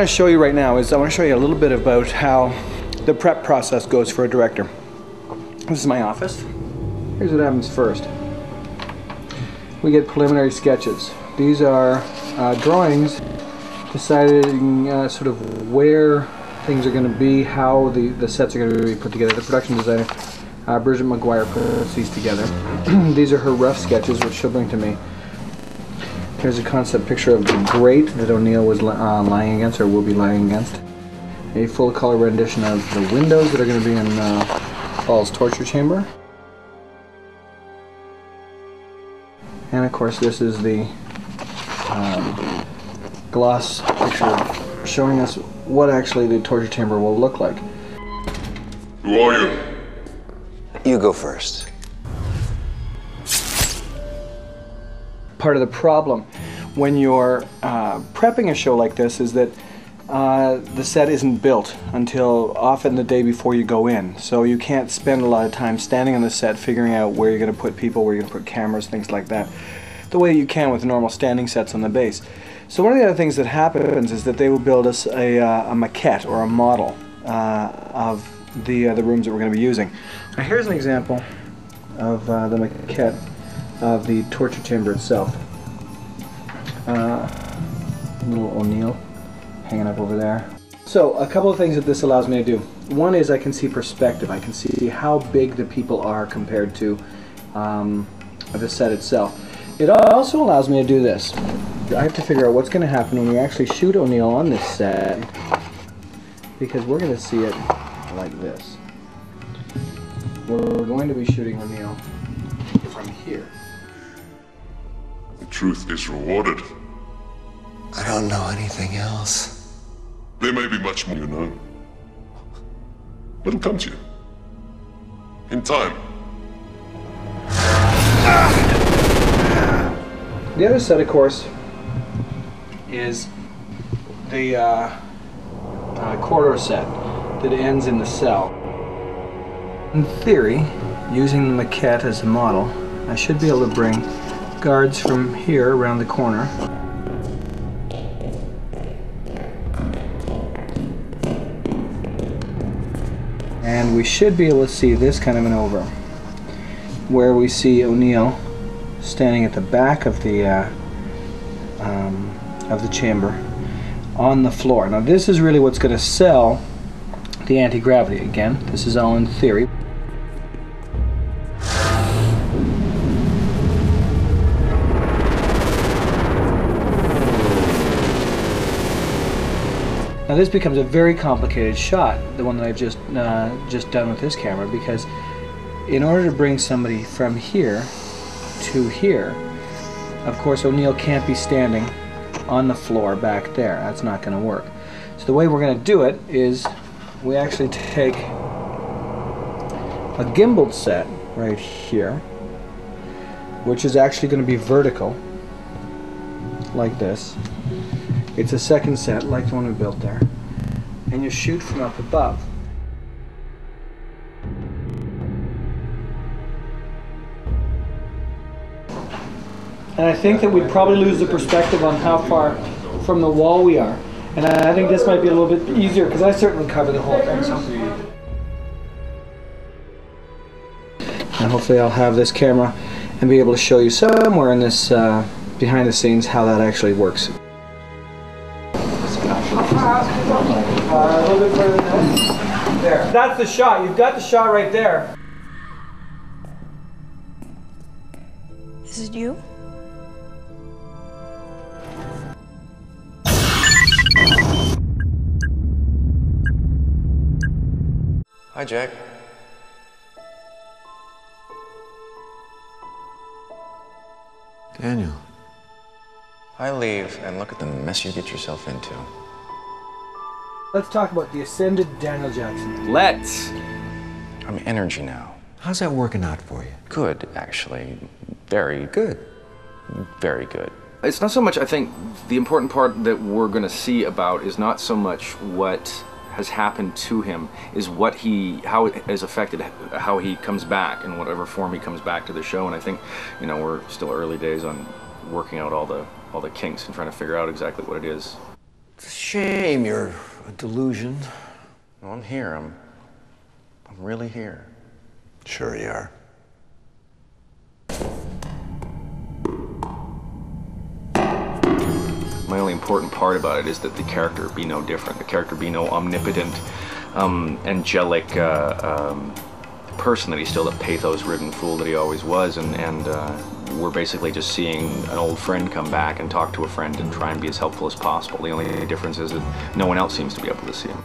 want to show you right now is I want to show you a little bit about how the prep process goes for a director. This is my office. Here's what happens first. We get preliminary sketches. These are drawings deciding sort of where things are going to be, how the sets are going to be put together. The production designer, Bridget McGuire, puts these together. These are her rough sketches, which she'll bring to me. Here's a concept picture of the grate that O'Neill was lying against, or will be lying against. A full color rendition of the windows that are going to be in Paul's torture chamber. And of course this is the gloss picture showing us what actually the torture chamber will look like. Who are you? You go first. Part of the problem when you're prepping a show like this is that the set isn't built until often the day before you go in. So you can't spend a lot of time standing on the set figuring out where you're going to put people, where you're going to put cameras, things like that, the way you can with normal standing sets on the base. So one of the other things that happens is that they will build us a maquette or a model of the rooms that we're going to be using. Now here's an example of the maquette of the torture chamber itself. Little O'Neill hanging up over there. So a couple of things that this allows me to do. One is I can see perspective. I can see how big the people are compared to the set itself. It also allows me to do this. I have to figure out what's going to happen when we actually shoot O'Neill on this set, because we're going to see it like this. We're going to be shooting O'Neill from here. The truth is rewarded. I don't know anything else. There may be much more you know. But it'll come to you. In time. The other set, of course, is the corridor set that ends in the cell. In theory, using the maquette as a model, I should be able to bring guards from here around the corner. And we should be able to see this kind of an over, where we see O'Neill standing at the back of the chamber on the floor. Now this is really what's going to sell the anti-gravity. Again, this is all in theory. Now this becomes a very complicated shot, the one that I've just done with this camera, because in order to bring somebody from here to here, of course O'Neill can't be standing on the floor back there. That's not going to work. So the way we're going to do it is we actually take a gimbaled set right here, which is actually going to be vertical, like this. It's a second set, like the one we built there. And you shoot from up above. And I think that we'd probably lose the perspective on how far from the wall we are. And I think this might be a little bit easier, because I certainly cover the whole thing. So. And hopefully I'll have this camera and be able to show you somewhere in this behind the scenes how that actually works. A little bit further than that. There. That's the shot. You've got the shot right there. Is it you? Hi, Jack. Daniel. I leave and look at the mess you get yourself into. Let's talk about the ascended Daniel Jackson. Let's. I'm energy now. How's that working out for you? Good, actually. Very Good. Very good. It's not so much, I think, the important part that we're going to see about is not so much what has happened to him, is how it has affected how he comes back in whatever form he comes back to the show. And I think, you know, we're still early days on working out all the kinks and trying to figure out exactly what it is. It's a shame you're a delusion. Well, I'm here. I'm really here. Sure you are. My only important part about it is that the character be no different. The character be no omnipotent, angelic person that he's still the pathos-ridden fool that he always was, and we're basically just seeing an old friend come back and talk to a friend and try and be as helpful as possible. The only difference is that no one else seems to be able to see him.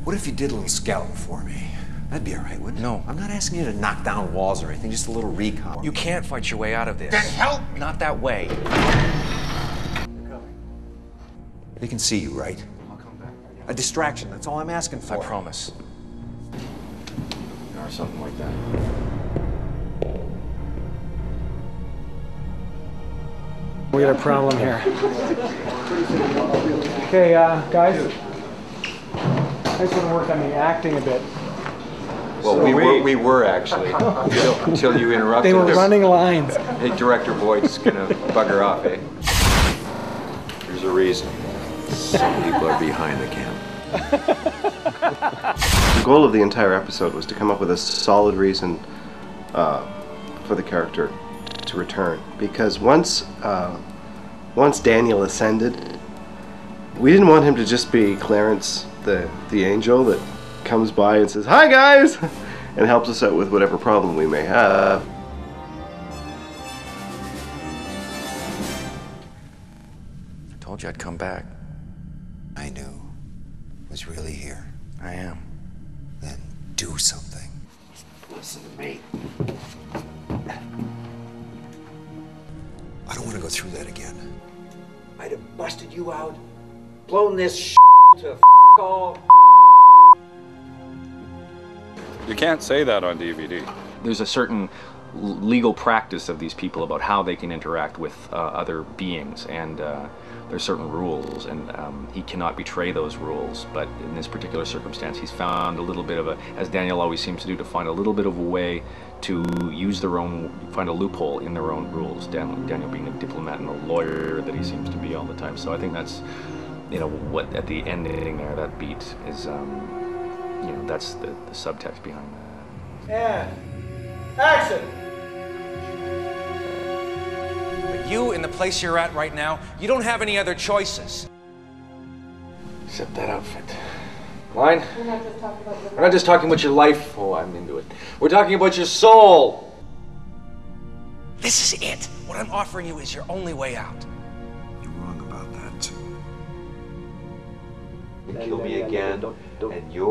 What if you did a little scouting for me? That'd be all right, wouldn't it? No. I'm not asking you to knock down walls or anything, just a little recon. You can't fight your way out of this. Then help me! Not that way. They can see you, right? I'll come back. A distraction, that's all I'm asking for. I promise. Or something like that. We got a problem here. Okay, guys. I just want to work on the acting a bit. Well, we were actually, until you interrupted They were us. running lines. Hey, Director Boyd's gonna bugger off, eh? There's a reason. Some people are behind the camera. The goal of the entire episode was to come up with a solid reason for the character to return. Because once Daniel ascended, we didn't want him to just be Clarence, the angel that comes by and says, "Hi guys!" and helps us out with whatever problem we may have. I told you I'd come back. I knew. Was really here. I am. Then do something. Listen to me. I don't want to go through that again. I'd have busted you out, blown this to all. You can't say that on DVD. There's a certain legal practice of these people about how they can interact with other beings, and there's certain rules, and he cannot betray those rules. But in this particular circumstance, he's found a little bit of a, as Daniel always seems to do, to find a little bit of a way to use their own, find a loophole in their own rules. Daniel being a diplomat and a lawyer that he seems to be all the time. So I think that's, you know, what at the ending there, that beat is, you know, that's the subtext behind that. And action! But you, in the place you're at right now, you don't have any other choices. Except that outfit. Line? We're not just talking about your life. Oh, I'm into it. We're talking about your soul. This is it. What I'm offering you is your only way out. You're wrong about that. You kill me again, and you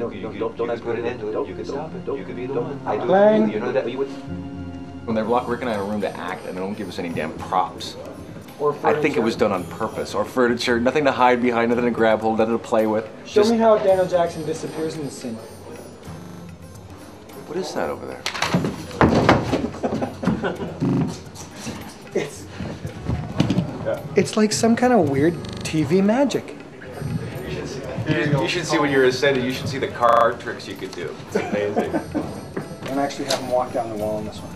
could put an end to it. You could stop it. You could be the one. I do it for you. You know that you would. When they lock Rick and I in a room to act, and they don't give us any damn props. Or I think it was done on purpose. Or furniture, nothing to hide behind, nothing to grab hold, nothing to play with. Show me how Daniel Jackson disappears in the scene. What is that over there? It's like some kind of weird TV magic. You should see when you're ascended. You should see the card tricks you could do. It's amazing. I'm actually have him walk down the wall on this one.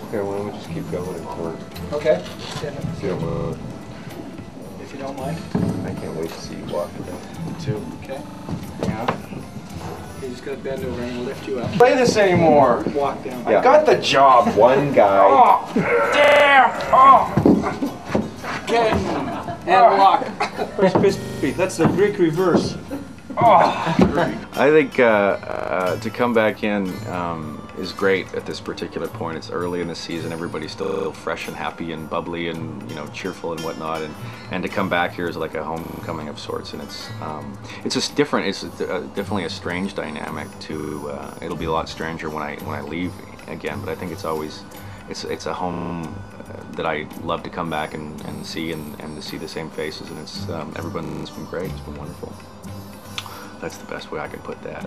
Okay, well, we'll just keep going until. Okay. If you don't mind. If you don't mind. I can't wait to see you walk down. Too. Okay. Yeah. He's just gonna bend over and lift you up. Play this anymore. Walk down. I got the job, one guy. Oh, damn! Oh! Okay. And lock. That's the Greek reverse. I think to come back in is great at this particular point. It's early in the season. Everybody's still fresh and happy and bubbly and, you know, cheerful and whatnot. And to come back here is like a homecoming of sorts. And it's just different. It's definitely a strange dynamic. It'll be a lot stranger when I leave again. But I think it's always it's a home that I love to come back and see and to see the same faces. And it's everyone's been great. It's been wonderful. That's the best way I can put that.